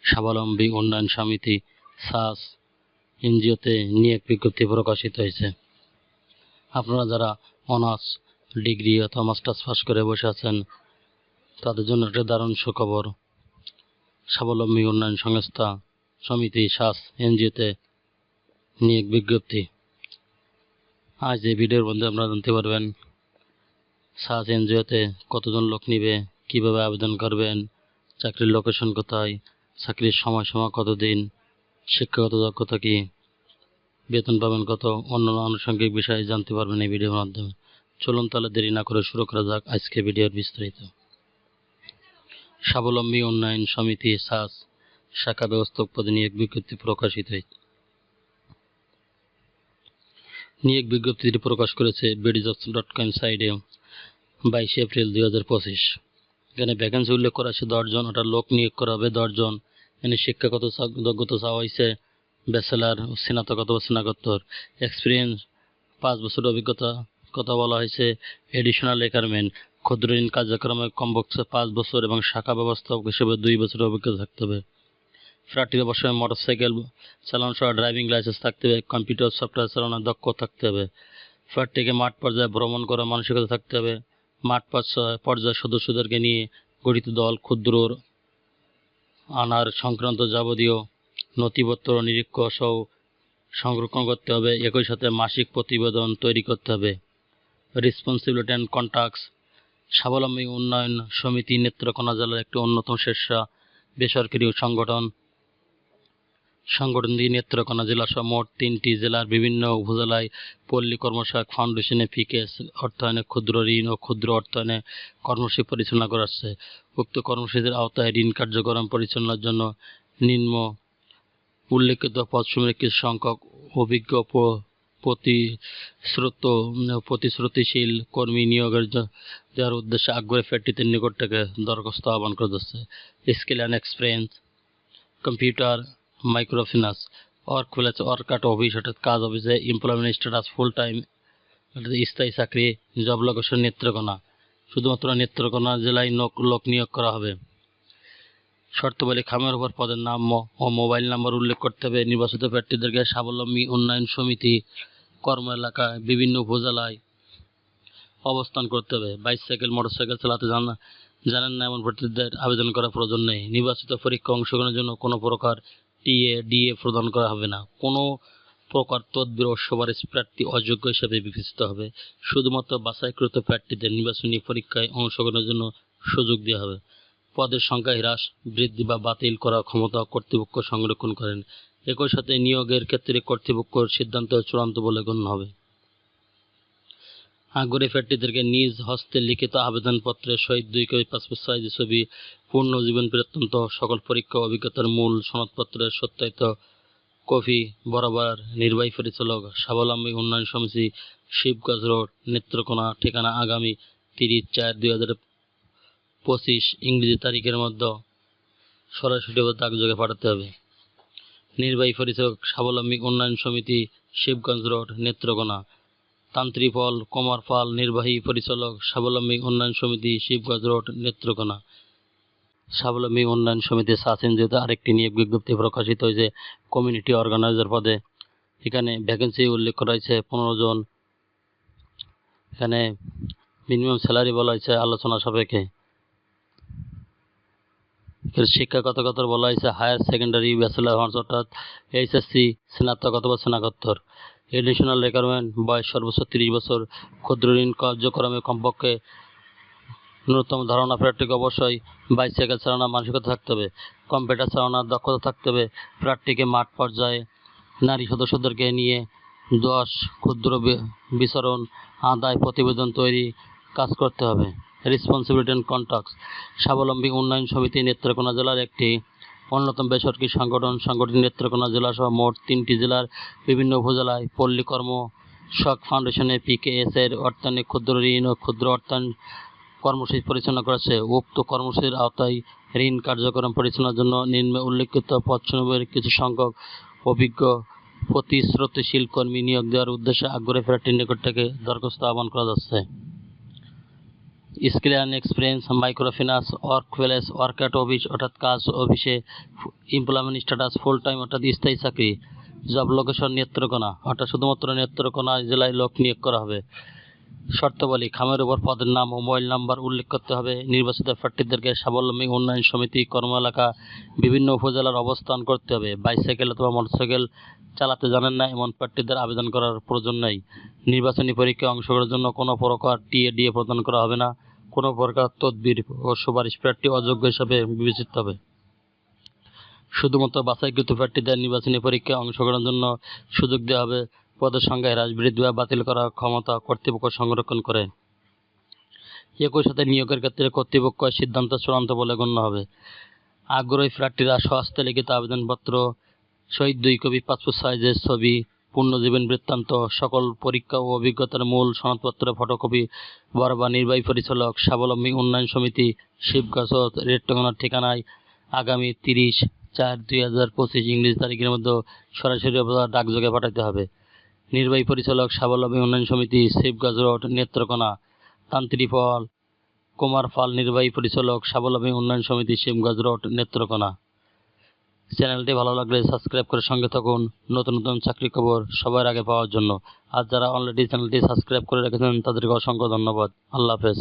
স্বাবলম্বী উন্নয়ন সমিতি সাস এনজিওতে নিয়োগ বিজ্ঞপ্তি প্রকাশিত হয়েছে। আপনারা যারা অনার্স, ডিগ্রি অথবা মাস্টার্স পাস করে বসে আছেন তাদের জন্য একটা দারুণ সুখবর। স্বাবলম্বী উন্নয়ন সংস্থা সমিতি সাস এনজিওতে নিয়োগ বিজ্ঞপ্তি। আজ এই ভিডিওর মধ্যে আপনারা জানতে পারবেন সাস এনজিওতে কতজন লোক নিবে, কিভাবে আবেদন করবেন, চাকরির লোকেশন কোথায়, চাকরির সময়সীমা কতদিন, শিক্ষাগত যোগ্যতা কি, বেতন পাবেন কত, অন্যান্য আনুষঙ্গিক বিষয়ে জানতে পারবেন এই ভিডিওর মাধ্যমে। চলুন তাহলে দেরি না করে শুরু করা যাক আজকে ভিডিওর বিস্তারিত। স্বাবলম্বী উন্নয়ন সমিতি সাস শাখা ব্যবস্থাপক পদে নিয়োগ বিজ্ঞপ্তি প্রকাশিত হয়েছে। নিয়োগ বিজ্ঞপ্তিটি প্রকাশ করেছে bdjobs.com সাইটে 22 এপ্রিল 2025। এখানে ভ্যাকেন্সি উল্লেখ করা আছে 10 জন, ওটা লোক নিয়োগ করা হবে 10 জন। এখানে শিক্ষাগত যোগ্যতা চাওয়া হয়েছে ব্যাচেলার, স্নাতক অথবা স্নাতকোত্তর, এক্সপিরিয়েন্স 5 বছর অভিজ্ঞতা কথা বলা হয়েছে। এডিশনাল রিকোয়ারমেন্ট ক্ষুদ্র ঋণ কার্যক্রমে কমপক্ষে 5 বছর এবং শাখা ব্যবস্থাপক হিসেবে 2 বছরের অভিজ্ঞতা থাকতে হবে। প্রার্থীর অবশ্যই মোটরসাইকেল চালানো সহ ড্রাইভিং লাইসেন্স থাকতে হবে, কম্পিউটার সফটওয়্যার চালানোর দক্ষ থাকতে হবে। প্রার্থীকে মাঠ পর্যায়ে ভ্রমণ করার মানসিকতা থাকতে হবে। মাঠ পর্যায়ে সদস্যদেরকে নিয়ে গঠিত দল ক্ষুদ্র আনার সংক্রান্ত যাবতীয় নথিপত্র নিরীক্ষণ সহ সংরক্ষণ করতে হবে। একই সাথে মাসিক প্রতিবেদন তৈরি করতে হবে। রেসপন্সিবিলিটি অ্যান্ড কন্ট্যাক্টস স্বাবলম্বী উন্নয়ন সমিতি নেত্রকোনা জেলার একটি অন্যতম শীর্ষ বেসরকারি সংগঠনটি নেত্রকোনা জেলাসহ মোট 3টি জেলার বিভিন্ন উপজেলায় পল্লী কর্মসহায়ক ফাউন্ডেশনে পিকেএস অর্থায়নে ক্ষুদ্র ঋণ ও ক্ষুদ্র অর্থায়নে কর্মসূচি পরিচালনা করা হচ্ছে। উক্ত কর্মসূচির আওতায় ঋণ কার্যক্রম পরিচালনার জন্য নিম্ন উল্লেখিত পদসমূহের কিছু সংখ্যক অভিজ্ঞ প্রতিশ্রুতিশীল কর্মী নিয়োগের দেওয়ার উদ্দেশ্যে আগ্রহী প্রার্থীদের নিকট থেকে দরখাস্ত আহ্বান করা যাচ্ছে। Skill and experience computer, microfinance, work at office অর্থাৎ কাজ অফিসে, এমপ্লয়মেন্ট স্ট্যাটাস ফুল টাইম অর্থাৎ স্থায়ী চাকরি, জব লোকেশন নেত্রকোনা, শুধুমাত্র নেত্রকোনা জেলায় লোক নিয়োগ করা হবে। শর্তাবলী খামের উপর পদের নাম ও মোবাইল নাম্বার উল্লেখ করতে হবে। নির্বাচিত প্রার্থীদেরকে স্বাবলম্বী উন্নয়ন সমিতি কর্ম এলাকায় বিভিন্ন উপজেলায় অবস্থান করতে হবে। বাইসাইকেল মোটরসাইকেল চালাতে জানেন না এমন প্রার্থীদের আবেদন করার প্রয়োজন নেই। নির্বাচিত পরীক্ষা অংশগ্রহণের জন্য কোনো প্রকার ডিএ প্রদান করা হবে না। কোনো প্রকার তদবির ও সুপারিশ প্রার্থী অযোগ্য হিসেবে বিবেচিত হবে। শুধুমাত্র বাছাইকৃত প্রার্থীদের নির্বাচনী পরীক্ষায় অংশগ্রহণের জন্য সুযোগ দেওয়া হবে। পদের সংখ্যা হ্রাস, বৃদ্ধি বা বাতিল করার ক্ষমতা কর্তৃপক্ষ সংরক্ষণ করেন। একই সাথে নিয়োগের ক্ষেত্রে কর্তৃপক্ষের সিদ্ধান্ত চূড়ান্ত বলে গণ্য হবে। আগ্রহী প্রার্থীদেরকে নিজ হস্তে লিখিত আবেদনপত্রের সহিত 2 কপি পাসপোর্ট সাইজের ছবি, পূর্ণ জীবন বৃত্তান্ত, সকল পরীক্ষা অভিজ্ঞতার মূল সনদপত্রের সত্যায়িত কপি বরাবর নির্বাহী পরিচালক স্বাবলম্বী উন্নয়ন সমিতি, শিবগঞ্জ রোড, নেত্রকোনা, ঠিকানা আগামী 30/4/2025 ইংরেজি তারিখের মধ্যে সরাসরি ডাকযোগে পাঠাতে হবে। নির্বাহী পরিচালক স্বাবলম্বী উন্নয়ন সমিতি, শিবগঞ্জ রোড, নেত্রকোনা। তান্ত্রিপল কুমার পাল, নির্বাহী পরিচালক স্বাবলম্বী উন্নয়ন সমিতি, শিবগঞ্জ রোড, নেত্রকোনা। স্বাবলম্বী উন্নয়ন সমিতি সাস এনজিওতে আরেকটি নিয়োগ বিজ্ঞপ্তি প্রকাশিত হয়েছে কমিউনিটি অর্গানাইজার পদে। এখানে ভ্যাকেন্সি উল্লেখ করা হয়েছে 15 জন। এখানে মিনিমাম স্যালারি বলা হয়েছে আলোচনা সাপেক্ষে। শিক্ষাগত বলা হয়েছে হায়ার সেকেন্ডারি, ব্যাচেলার অনার্স অর্থাৎ এইচএসসি, স্নাতক অথবা স্নাতকোত্তর। এডিশনাল রিকোয়ারমেন্ট বয়স সর্বোচ্চ 30 বছর। ক্ষুদ্র ঋণ কার্যক্রমে কমপক্ষে ন্যূনতম ধারণা প্রার্থীকে অবশ্যই বাইসাইকেল চালানোর মানসিকতা থাকতে হবে। কম্পিউটার চালানোর দক্ষতা থাকতে হবে। প্রার্থীকে মাঠ পর্যায়ে নারী সদস্যদেরকে নিয়ে 10 ক্ষুদ্র বিচরণ আদায় প্রতিবেদন তৈরি কাজ করতে হবে। রেসপন্সিবিলিটি অ্যান্ড কন্ট্যাক্টস স্বাবলম্বী উন্নয়ন সমিতি নেত্রকোনা জেলার একটি অন্যতম বেসরকারি সংগঠন নেত্রকোনা জেলাসহ মোট 3টি জেলার বিভিন্ন উপজেলায় পল্লী কর্মসহায়ক ফাউন্ডেশনে পিকেএস এর অর্থায়নে ক্ষুদ্র ঋণ ও ক্ষুদ্র অর্থায়ন কর্মসূচি পরিচালনা করেছে। উক্ত কর্মসূচির আওতায় ঋণ কার্যক্রম পরিচালনার জন্য নিম্নে উল্লেখিত পদসমূহের কিছু সংখ্যক অভিজ্ঞ প্রতিশ্রুতিশীল কর্মী নিয়োগ দেওয়ার উদ্দেশ্যে আগ্রহী প্রার্থীর নিকট থেকে দরখাস্ত আহ্বান করা যাচ্ছে। Skill and experience, microfinance, work place, work at office অর্থাৎ কাজ অফিসে, এমপ্লয়মেন্ট স্ট্যাটাস ফুল টাইম অর্থাৎ স্থায়ী চাকরি, জব লোকেশন নেত্রকোনা অর্থাৎ শুধুমাত্র নেত্রকোনা জেলায় লোক নিয়োগ করা হবে। শর্তাবলী, খামের উপর পদের নাম ও মোবাইল নাম্বার উল্লেখ করতে হবে। নির্বাচিত প্রার্থীদেরকে স্বাবলম্বী উন্নয়ন সমিতি কর্ম এলাকা বিভিন্ন উপজেলার অবস্থান করতে হবে। বাইসাইকেল অথবা মোটরসাইকেল চালাতে জানেন না এমন প্রার্থীদের আবেদন করার প্রয়োজন নেই। নির্বাচনী পরীক্ষায় অংশগ্রহণের জন্য কোনো প্রকার টিএডিএ প্রদান করা হবে না। কোনো প্রকার তদবির ও সুপারিশ প্রার্থী অযোগ্য হিসাবে বিবেচিত হবে। শুধুমাত্র বাছাইকৃত প্রার্থীদের নির্বাচনী পরীক্ষায় অংশগ্রহণের জন্য সুযোগ দেওয়া হবে। পদের সংখ্যা হ্রাস বৃদ্ধি বা বাতিল করার ক্ষমতা কর্তৃপক্ষ সংরক্ষণ করে। একই সাথে নিয়োগের ক্ষেত্রে কর্তৃপক্ষের সিদ্ধান্ত চূড়ান্ত বলে গণ্য হবে। আগ্রহী প্রার্থীরা স্বহস্তে লিখিত আবেদনপত্র সহিত 2 কপি পাসপোর্ট সাইজের ছবি, পূর্ণজীবন বৃত্তান্ত, সকল পরীক্ষা ও অভিজ্ঞতার মূল সনদপত্রের ফটোকপি বরাবর নির্বাহী পরিচালক স্বাবলম্বী উন্নয়ন সমিতি, শিবগাছ, নেত্রকোনার ঠিকানায় আগামী 30/4/2025 ইংরেজি তারিখের মধ্যে সরাসরি অথবা ডাকযোগে পাঠাতে হবে। নির্বাহী পরিচালক স্বাবলম্বী উন্নয়ন সমিতি, শিবগাছ রোড, নেত্রকোনা। তান্ত্রিফল কুমার পাল, নির্বাহী পরিচালক স্বাবলম্বী উন্নয়ন সমিতি, শিবগাছ রোড, নেত্রকোনা। চ্যানেলটি ভালো লাগলে সাবস্ক্রাইব করে সঙ্গে থাকুন নতুন নতুন চাকরি খবর সবার আগে পাওয়ার জন্য। আর যারা অলরেডি চ্যানেলটি সাবস্ক্রাইব করে রেখেছেন তাদেরকে অসংখ্য ধন্যবাদ। আল্লাহ হাফেজ।